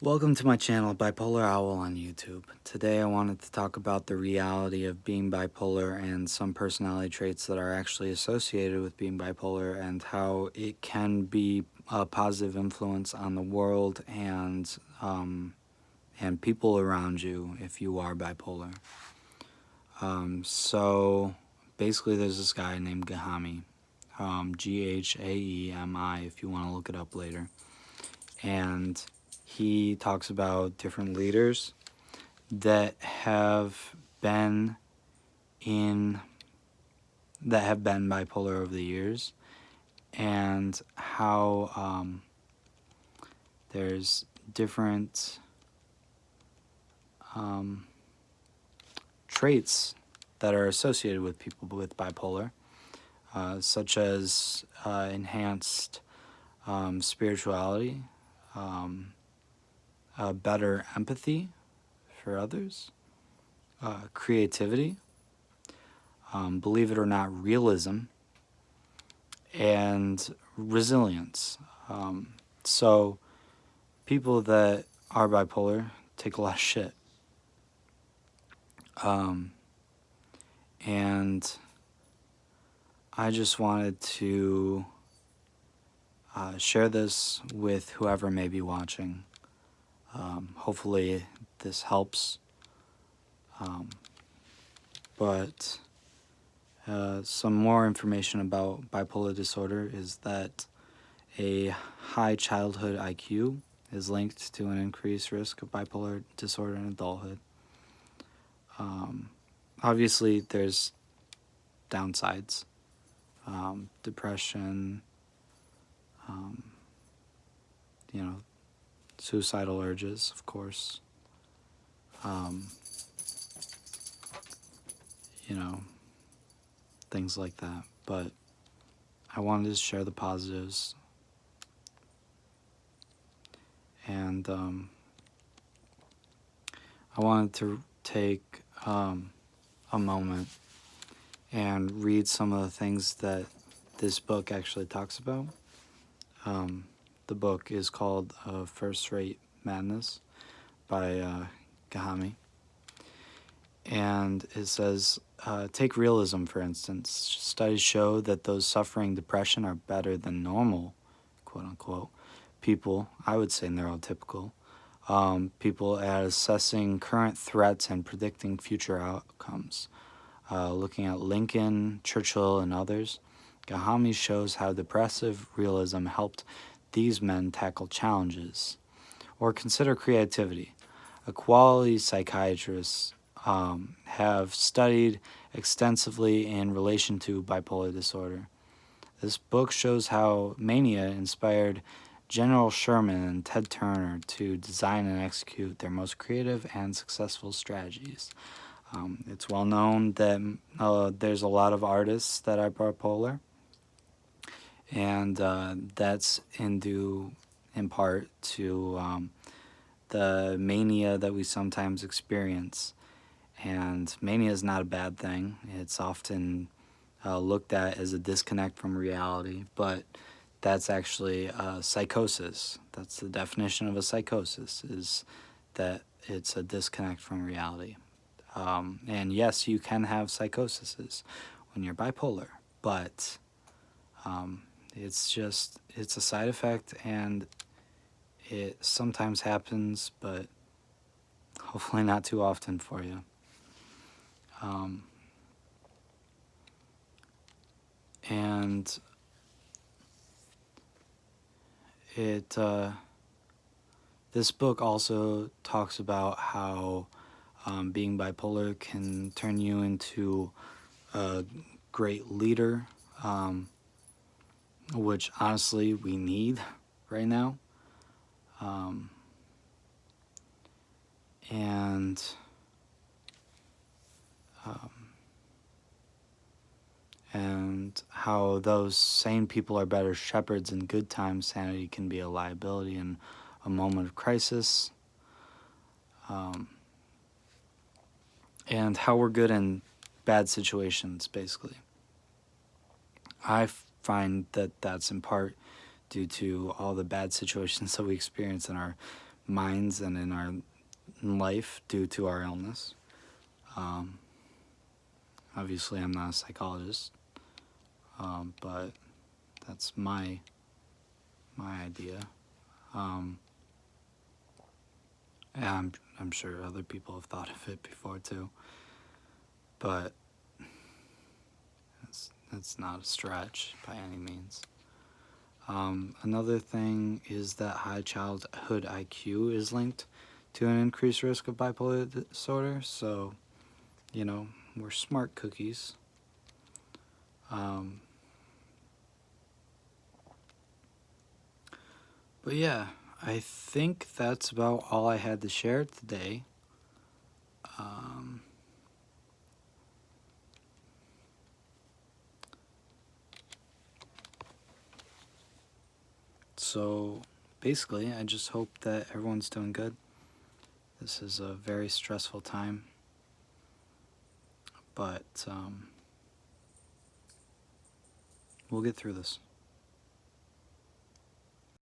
Welcome to my channel, Bipolar Owl on YouTube. Today I wanted to talk about the reality of being bipolar and some personality traits that are actually associated with being bipolar and how it can be a positive influence on the world and people around you if you are bipolar. So basically there's this guy named Gahami, Ghaemi if you want to look it up later. And he talks about different leaders that have been bipolar over the years, and how there's different traits that are associated with people with bipolar, such as enhanced spirituality, better empathy for others, creativity, believe it or not, realism, and resilience. So people that are bipolar take a lot of shit. And I just wanted to share this with whoever may be watching. Hopefully this helps. But some more information about bipolar disorder is that a high childhood IQ is linked to an increased risk of bipolar disorder in adulthood. Obviously, there's downsides. Depression, suicidal urges, of course. Things like that. But I wanted to share the positives. And I wanted to take a moment and read some of the things that this book actually talks about. The book is called First Rate Madness by Gahami. And it says, take realism, for instance. Studies show that those suffering depression are better than normal, quote unquote, people, I would say neurotypical, people at assessing current threats and predicting future outcomes. Looking at Lincoln, Churchill, and others, Gahami shows how depressive realism helped these men tackle challenges. Or consider creativity. A quality psychiatrist have studied extensively in relation to bipolar disorder. This book shows how mania inspired General Sherman and Ted Turner to design and execute their most creative and successful strategies. It's well known that there's a lot of artists that are bipolar, and that's due in part to the mania that we sometimes experience. And mania is not a bad thing. It's often looked at as a disconnect from reality, but that's actually psychosis. That's the definition of a psychosis, is that it's a disconnect from reality. And yes, you can have psychoses when you're bipolar, but it's a side effect, and it sometimes happens, but hopefully not too often for you. And this book also talks about how being bipolar can turn you into a great leader, which honestly we need right now. And how those sane people are better shepherds in good times. Sanity can be a liability in a moment of crisis. And how we're good in bad situations, basically. I find that that's in part due to all the bad situations that we experience in our minds and in our life due to our illness. Um, Obviously, I'm not a psychologist, but that's my idea. Um, and I'm sure other people have thought of it before too, but it's not a stretch by any means. Another thing is that high childhood IQ is linked to an increased risk of bipolar disorder. So, we're smart cookies. But yeah, I think that's about all I had to share today. Um, so basically, I just hope that everyone's doing good. This is a very stressful time, but we'll get through this.